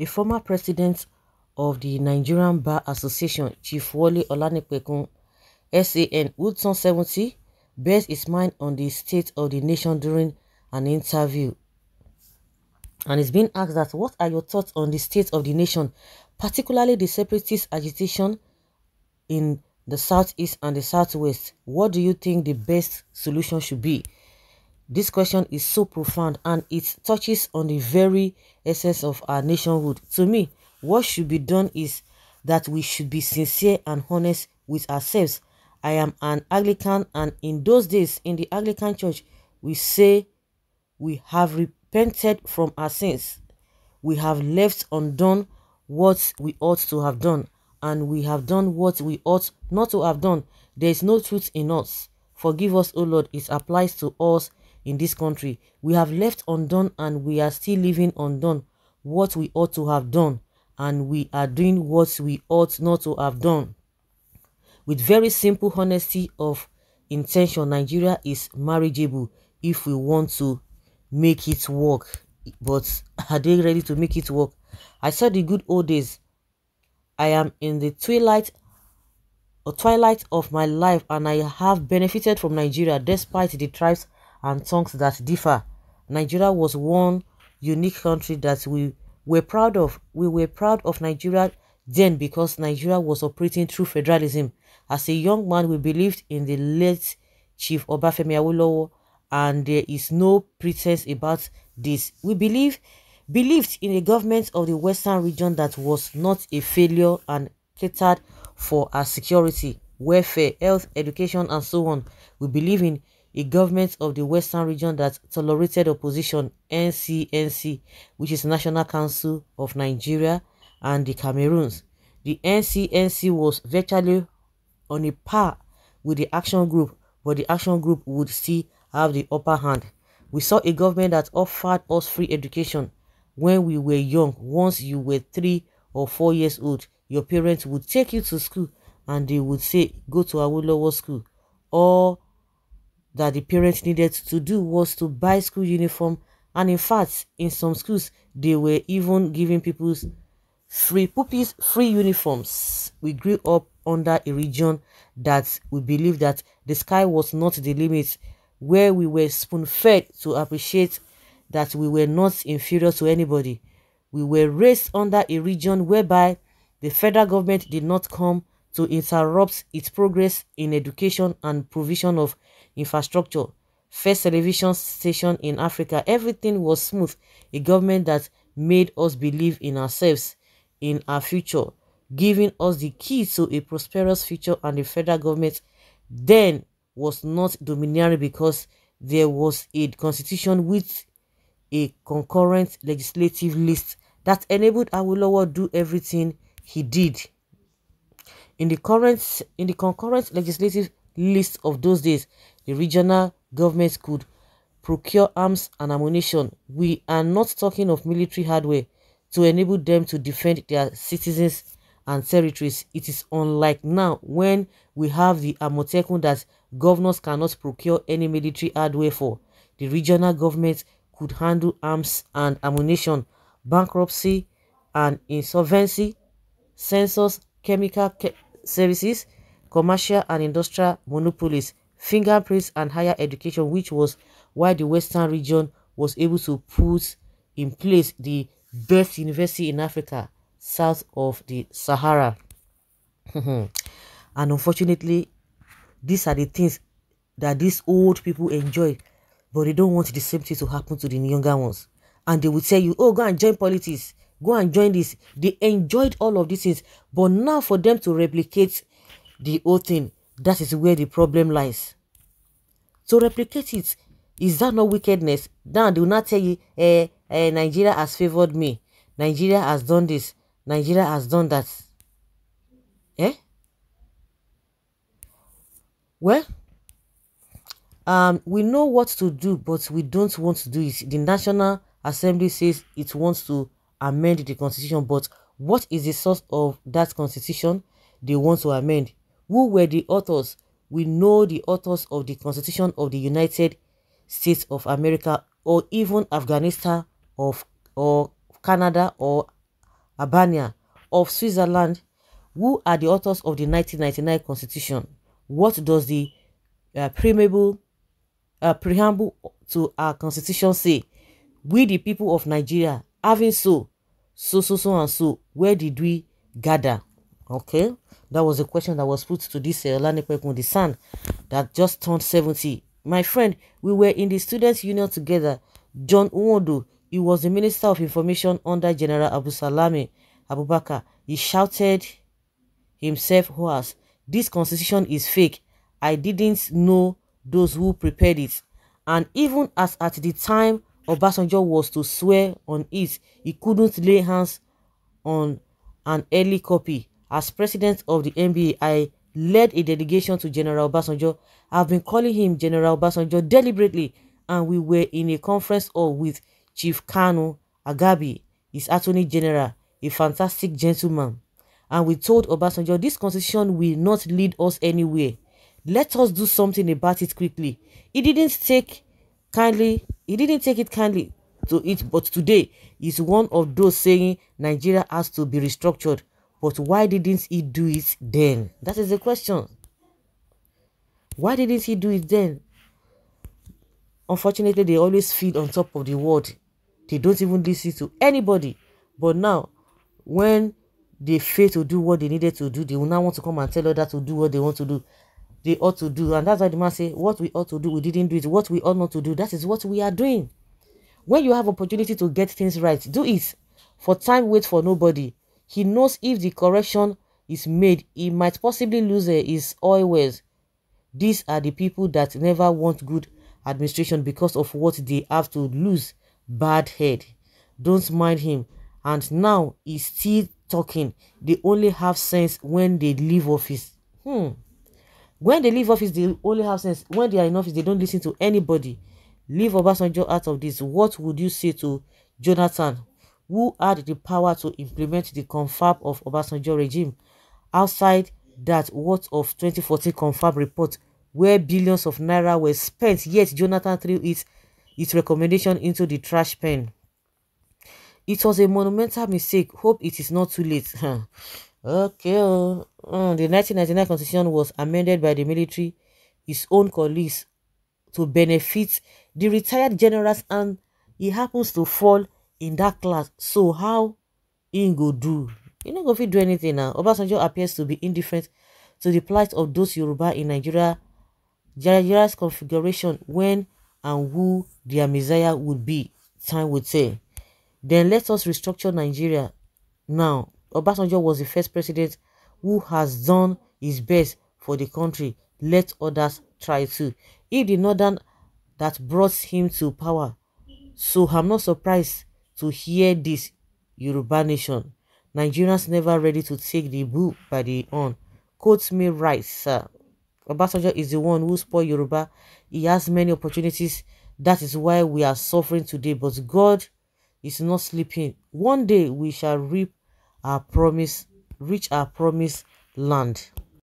A former president of the Nigerian Bar Association, Chief Wole Olanipekun, SAN, who turned 70, bears his mind on the state of the nation during an interview. And he's being asked that, what are your thoughts on the state of the nation, particularly the separatist agitation in the southeast and the southwest? What do you think the best solution should be? This question is so profound and it touches on the very essence of our nationhood. To me, what should be done is that we should be sincere and honest with ourselves. I am an Anglican, and in those days in the Anglican church, we say we have repented from our sins. We have left undone what we ought to have done, and we have done what we ought not to have done. There is no truth in us. Forgive us, O Lord. It applies to us in this country. We have left undone, and we are still leaving undone what we ought to have done, and we are doing what we ought not to have done. With very simple honesty of intention, Nigeria is marriageable if we want to make it work. But are they ready to make it work? I saw the good old days. I am in the twilight of my life, and I have benefited from Nigeria despite the tribes and tongues that differ. Nigeria was one unique country that we were proud of. We were proud of Nigeria then because Nigeria was operating through federalism. As a young man, we believed in the late Chief Obafemi Awolowo, and there is no pretense about this. We believed in a government of the Western region that was not a failure and catered for our security, welfare, health, education, and so on. We believe in a government of the Western region that tolerated opposition, NCNC, which is National Council of Nigeria and the Cameroons. The NCNC was virtually on a par with the Action Group, but the Action Group would still have the upper hand. We saw a government that offered us free education when we were young. Once you were 3 or 4 years old, your parents would take you to school and they would say, go to Awolowo school. All that the parents needed to do was to buy school uniform, and in fact, in some schools, they were even giving people free puppies, free uniforms. We grew up under a region that we believed that the sky was not the limit, where we were spoon-fed to appreciate that we were not inferior to anybody. We were raised under a region whereby the federal government did not come to interrupt its progress in education and provision of infrastructure. First television station in Africa, everything was smooth. A government that made us believe in ourselves, in our future, giving us the key to a prosperous future. And the federal government then was not domineering because there was a constitution with a concurrent legislative list that enabled Awolowo do everything he did. In the concurrent legislative list of those days, the regional governments could procure arms and ammunition. We are not talking of military hardware to enable them to defend their citizens and territories. It is unlike now when we have the Amotekun that governors cannot procure any military hardware for. The regional government could handle arms and ammunition, bankruptcy and insolvency, census, chemical services, commercial and industrial monopolies, fingerprints and higher education, which was why the Western region was able to put in place the best university in Africa, south of the Sahara. And unfortunately, these are the things that these old people enjoy, but they don't want the same thing to happen to the younger ones. And they will tell you, oh, go and join politics, go and join this. They enjoyed all of these things, but now for them to replicate the whole thing, that is where the problem lies. To replicate it, is that not wickedness? Now they will not tell you, Nigeria has favored me, Nigeria has done this, Nigeria has done that. Well, we know what to do, but we don't want to do it. The National Assembly says it wants to amend the constitution, but what is the source of that constitution they want to amend? Who were the authors? We know the authors of the Constitution of the United States of America, or even Afghanistan, or Canada, or Albania of Switzerland, who are the authors of the 1999 Constitution. What does the preamble to our Constitution say? We, the people of Nigeria, having so, and so, where did we gather? Okay, that was a question that was put to this Olanipekun, the son that just turned 70. My friend, we were in the Students' Union together. John Uwodo, he was the Minister of Information under General Abusalami Abubakar. He shouted himself hoarse, "This constitution is fake. I didn't know those who prepared it." And even as at the time Obasanjo was to swear on it, he couldn't lay hands on an early copy. As president of the NBA, I led a delegation to General Obasanjo. I've been calling him General Obasanjo deliberately, and we were in a conference hall with Chief Kanu Agabi, his attorney general, a fantastic gentleman. And we told Obasanjo, this constitution will not lead us anywhere. Let us do something about it quickly. He didn't take it kindly to it, but today is one of those saying Nigeria has to be restructured. But why didn't he do it then? That is the question. Why didn't he do it then? Unfortunately, they always feel on top of the world. They don't even listen to anybody. But now, when they fail to do what they needed to do, they will now want to come and tell others to do what they want to do. They ought to do. And that's why the man say, what we ought to do, we didn't do it. What we ought not to do, that is what we are doing. When you have opportunity to get things right, do it. For time waits for nobody. He knows if the correction is made, he might possibly lose his oil wells. These are the people that never want good administration because of what they have to lose. Bad head. Don't mind him. And now he's still talking. They only have sense when they leave office. When they leave office, they only have sense. When they are in office, they don't listen to anybody. Leave Obasanjo out of this. What would you say to Jonathan, who had the power to implement the confab of Obasanjo regime? Outside that, what of 2014 confab report, where billions of naira were spent, yet Jonathan threw its recommendation into the trash pen? It was a monumental mistake. Hope it is not too late. Okay. The 1999 constitution was amended by the military, his own colleagues, to benefit the retired generals, and he happens to fall in that class. So how he go do? He not go fit do anything now. Obasanjo appears to be indifferent to the plight of those Yoruba in Nigeria's configuration, when and who their messiah would be. Time would tell. Then let us restructure Nigeria now. Obasanjo was the first president who has done his best for the country. Let others try too. If the northern that brought him to power, so I'm not surprised to hear this Yoruba nation. Nigerians never ready to take the bull by the horn. Quote me right, sir. Obasanjo is the one who spoiled Yoruba. He has many opportunities. That is why we are suffering today. But God is not sleeping. One day we shall reach our promised land.